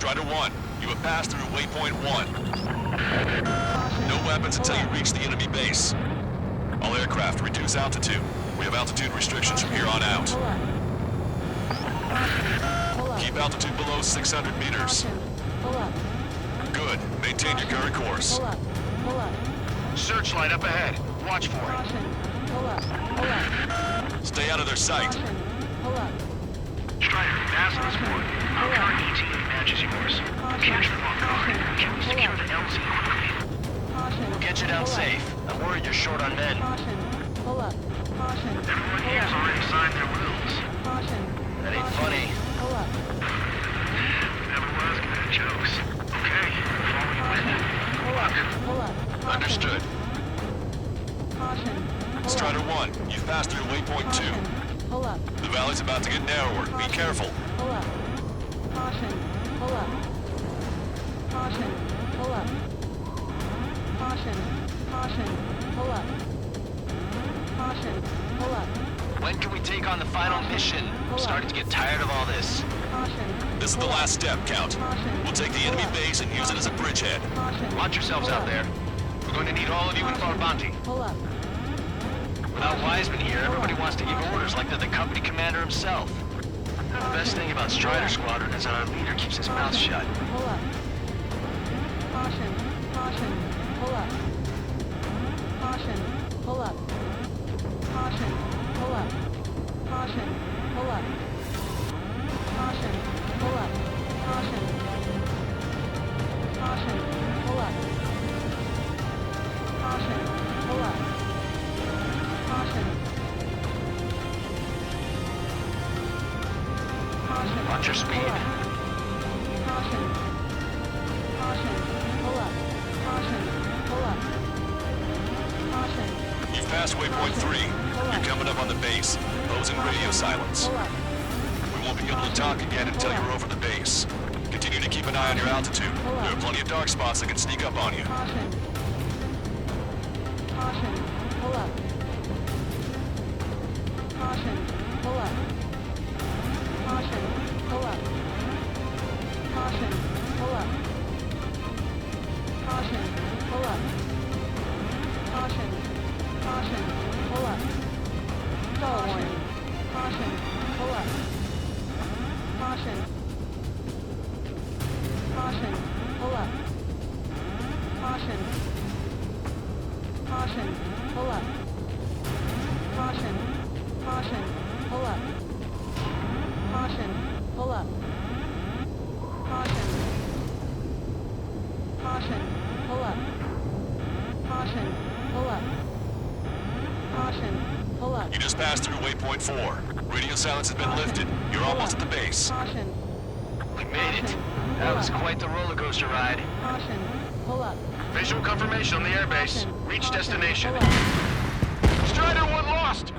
Strider 1, you have passed through waypoint 1. No weapons until you reach the enemy base. All aircraft, reduce altitude. We have altitude restrictions from here on out. Keep altitude below 600 meters. Good. Maintain your current course. Searchlight up ahead. Watch for it. Stay out of their sight. Strider, NASA is port. Our current ETA matches yours. Capture them off guard. Can we secure the LZ quickly? We'll get you down safe. I'm worried you're short on men. Everyone here has already signed their wills. That ain't funny. Never was good at jokes. Okay, follow you in. Understood. Strider 1, you've passed through waypoint 2. The valley's about to get narrower. Be careful. When can we take on the final mission? I'm starting to get tired of all this. This is the last step, Count. We'll take the enemy base and use it as a bridgehead. Watch yourselves out there. We're going to need all of you in Farbanti. Without Wiseman here, everybody wants to give orders like they're the company commander himself. The best thing about Strider Squadron is that our leader keeps his mouth shut. Watch your speed. You've passed waypoint 3. You're coming up on the base. Imposing radio silence. We won't be able to talk again until you're over the base. Continue to keep an eye on your altitude. There are plenty of dark spots that can sneak up on you. You just passed through waypoint 4. Radio silence has been lifted. You're almost at the base. We made it. That was quite the roller coaster ride. Visual confirmation on the airbase. Reach destination. Strider 1 lost!